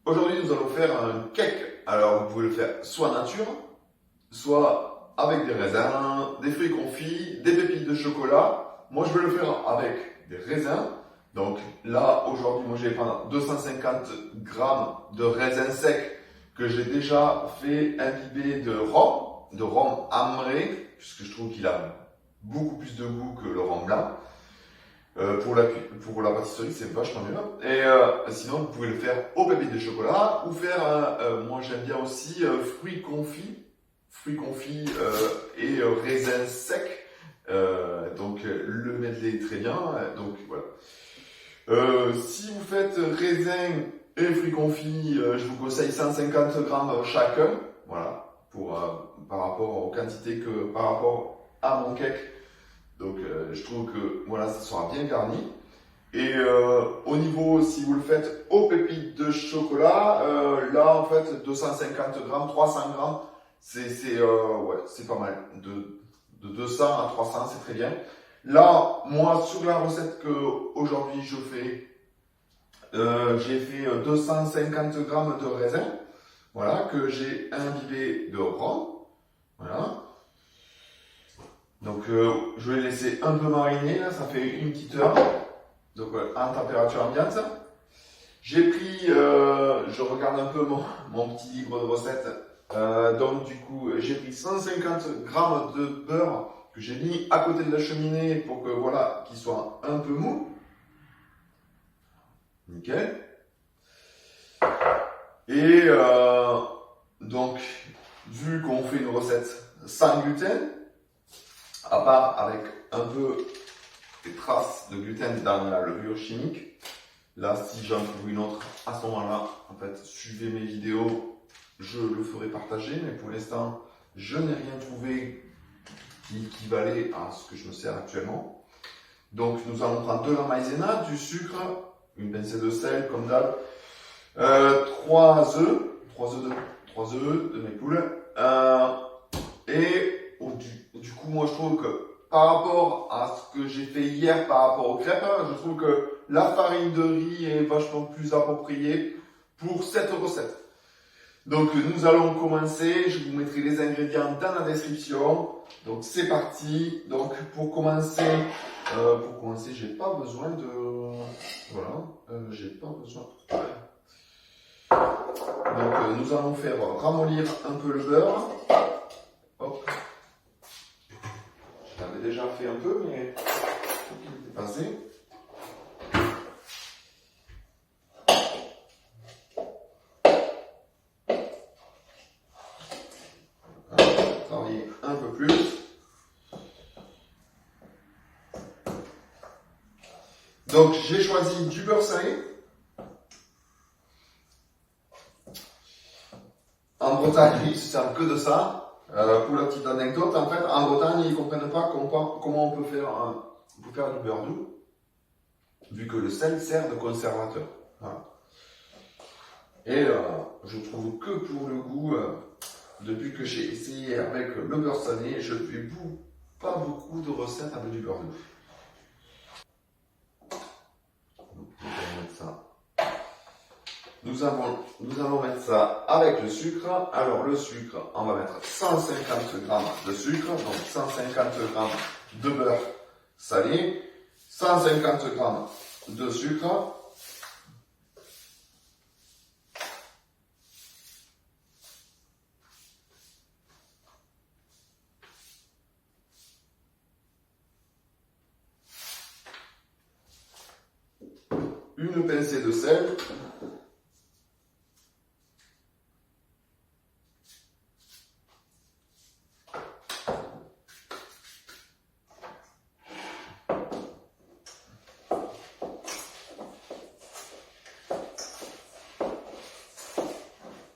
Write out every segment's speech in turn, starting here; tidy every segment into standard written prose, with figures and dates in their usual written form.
Aujourd'hui, nous allons faire un cake. Alors, vous pouvez le faire soit nature, soit avec des raisins, des fruits confits, des pépites de chocolat. Moi, je vais le faire avec des raisins. Donc là, aujourd'hui, moi, j'ai pris 250 grammes de raisins secs que j'ai déjà fait imbiber de rhum ambré, puisque je trouve qu'il a beaucoup plus de goût que le rhum blanc. Pour la pâtisserie, c'est vachement mieux. Et sinon, vous pouvez le faire aux pépites de chocolat ou faire, moi j'aime bien aussi fruits confits et raisins secs. Donc le medley est très bien. Donc voilà. Si vous faites raisins et fruits confits, je vous conseille 150 grammes chacun. Voilà, par rapport aux quantités par rapport à mon cake. Donc je trouve que voilà, ça sera bien garni. Et au niveau, si vous le faites aux pépites de chocolat, là en fait 250 grammes, 300 grammes, c'est pas mal. De 200 à 300, c'est très bien. Là, moi sur la recette que aujourd'hui je fais, j'ai fait 250 grammes de raisin, voilà, que j'ai imbibé de rhum, voilà. Donc je vais laisser un peu mariner, là, ça fait une petite heure, donc en température ambiante. J'ai pris, je regarde un peu mon petit livre de recettes, donc du coup j'ai pris 150 grammes de beurre que j'ai mis à côté de la cheminée pour que voilà, qu'il soit un peu mou. Nickel. Et donc, vu qu'on fait une recette sans gluten, à part avec un peu des traces de gluten dans la levure chimique. Là, si j'en trouve une autre, à ce moment-là, en fait, suivez mes vidéos, je le ferai partager, mais pour l'instant, je n'ai rien trouvé qui équivalait à ce que je me sers actuellement. Donc, nous allons prendre de la maïzena, du sucre, une pincée de sel, comme d'hab, 3 œufs de mes poules, et du coup, moi, je trouve que par rapport à ce que j'ai fait hier par rapport aux crêpes, je trouve que la farine de riz est vachement plus appropriée pour cette recette. Donc, nous allons commencer. Je vous mettrai les ingrédients dans la description. Donc, c'est parti. Donc, pour commencer, j'ai pas besoin de, voilà, j'ai pas besoin. Donc, nous allons faire ramollir un peu le beurre. Hop. Je l'avais déjà fait un peu, mais il était passé. Travailler un peu plus. Donc, j'ai choisi du beurre salé. En Bretagne, ils se servent que de ça. Pour la petite anecdote, en fait, en Bretagne, ils ne comprennent pas comment on peut faire du beurre doux, vu que le sel sert de conservateur. Voilà. Et je trouve que pour le goût, depuis que j'ai essayé avec le beurre salé, je ne fais pas beaucoup de recettes avec du beurre doux. Donc, on va mettre ça. Nous allons mettre ça avec le sucre. Alors le sucre, on va mettre 150 grammes de sucre, donc 150 grammes de beurre salé, 150 grammes de sucre, une pincée de sel,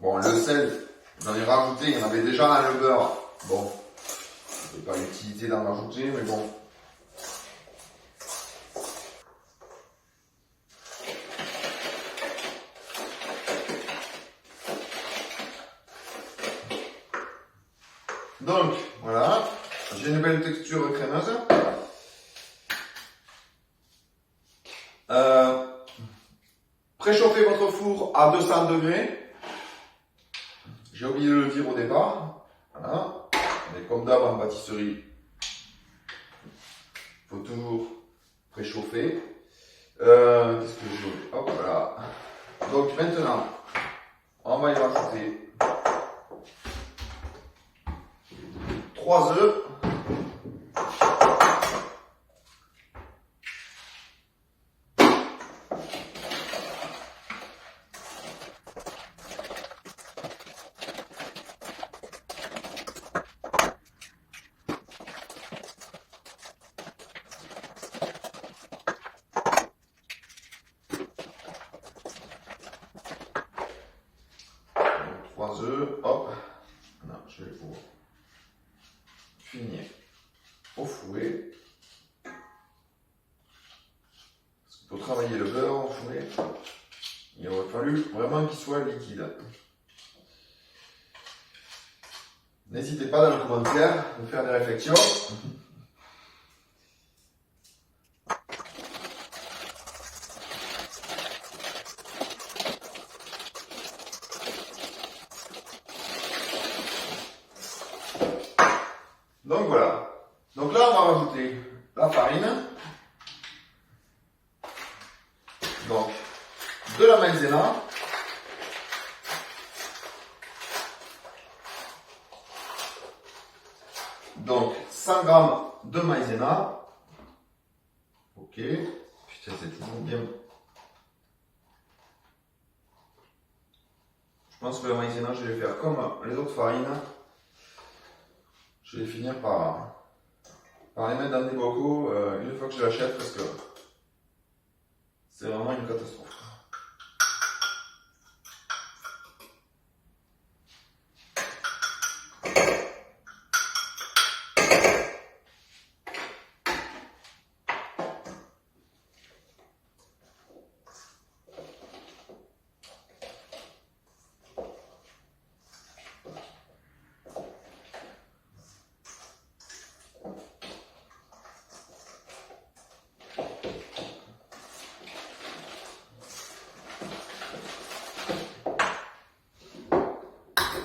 bon, le sel, j'en ai rajouté, il y en avait déjà dans le beurre. Bon, je n'ai pas l'utilité d'en rajouter, mais bon. Donc, voilà, j'ai une belle texture crémeuse. Préchauffez votre four four à 200 degrés. J'ai oublié de le dire au départ. Voilà. Mais comme d'hab en pâtisserie, il faut toujours préchauffer. Qu'est-ce que je... Hop là. Donc maintenant, on va y rajouter 3 œufs. Hop, non, je vais pouvoir finir au fouet. Parce que pour travailler le beurre au fouet, il aurait fallu vraiment qu'il soit liquide. N'hésitez pas dans les commentaires à me faire des réflexions. Donc voilà. Donc là, on va rajouter la farine. Donc, de la maïzena. Donc, 100 g de maïzena. Ok. Putain, c'est toujours bien. Je pense que la maïzena, je vais faire comme les autres farines. Je vais finir par les mettre dans des bocaux une fois que je l'achète parce que c'est vraiment une catastrophe.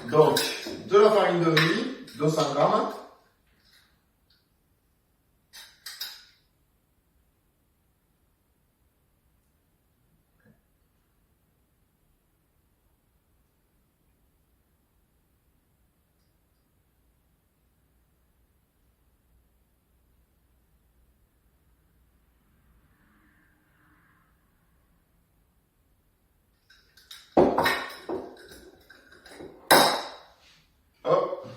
Donc, de la farine de riz, 200 g. Hop.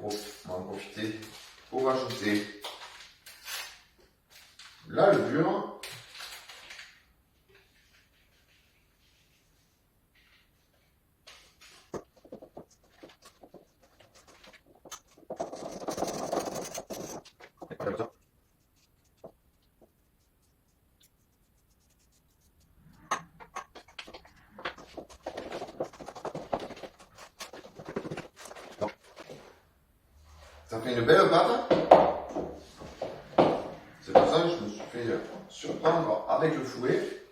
On va en profiter pour ajouter la levure. Ça fait une belle pâte. C'est pour ça que je me suis fait surprendre avec le fouet.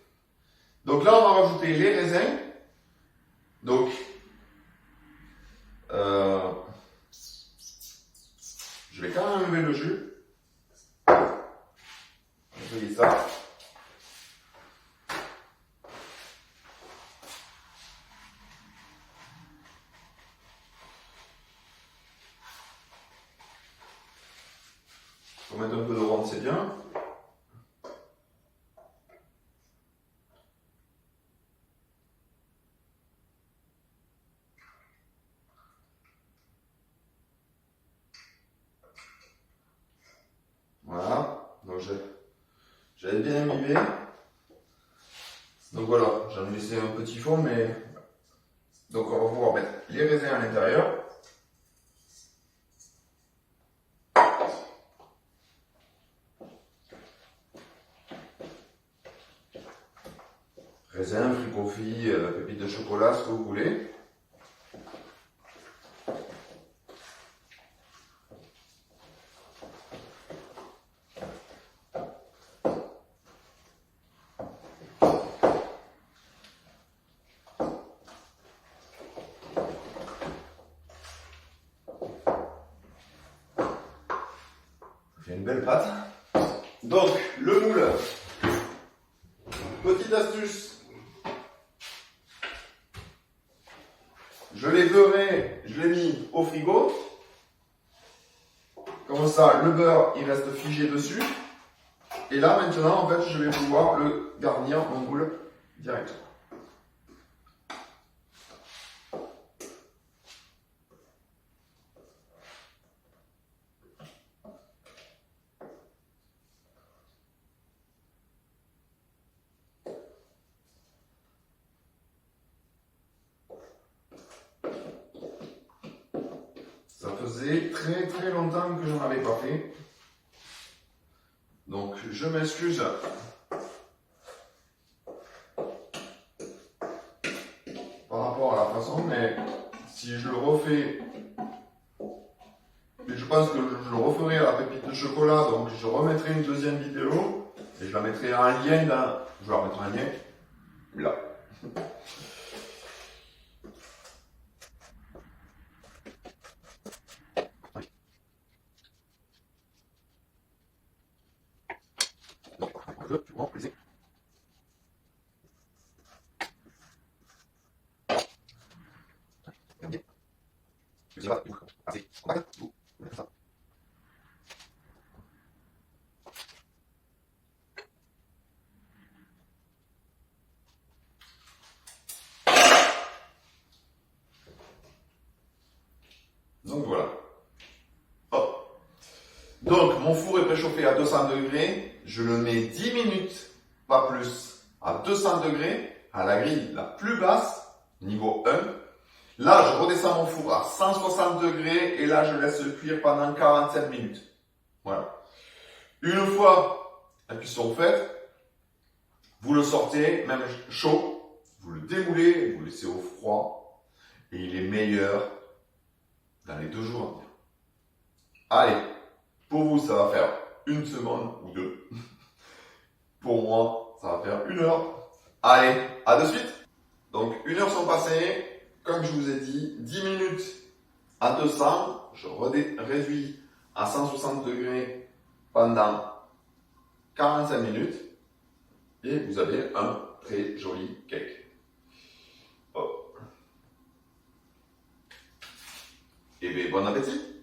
Donc là, on va rajouter les raisins. Donc, je vais quand même enlever le jus. Vous voyez ça. Pour mettre un peu de ronde, c'est bien. Voilà. Donc j'avais bien imbibé. Donc voilà, j'en ai laissé un petit fond, mais donc on va pouvoir mettre les raisins à l'intérieur. raisin, fricofille, pépites de chocolat, ce que vous voulez. J'ai une belle pâte. Donc, le moule. Petite astuce. Je l'ai beurré, je l'ai mis au frigo. Comme ça, le beurre, il reste figé dessus. Et là, maintenant, en fait, je vais pouvoir le garnir mon moule directement. Ça faisait très très longtemps que je n'en avais pas fait. Donc je m'excuse par rapport à la façon, mais si je le refais, et je pense que je le referai à la pépite de chocolat, donc je remettrai une deuxième vidéo et je la mettrai en lien dans. Je la remettrai en lien là. Donc voilà. Hop. Donc mon four est préchauffé à 200 degrés. Je le mets 10 minutes, pas plus, à 200 degrés, à la grille la plus basse, niveau 1. Là, je redescends mon four à 160 degrés et là, je laisse cuire pendant 47 minutes. Voilà. Une fois la cuisson faite, vous le sortez, même chaud, vous le démoulez, vous le laissez au froid et il est meilleur dans les 2 jours à venir. Allez, pour vous, ça va faire 1 seconde ou 2. Pour moi, ça va faire 1 heure. Allez, à de suite. Donc, 1 heure sont passées. Comme je vous ai dit, 10 minutes à 200. Je réduis à 160 degrés pendant 45 minutes. Et vous avez un très joli cake. Hop. Et bien, bon appétit!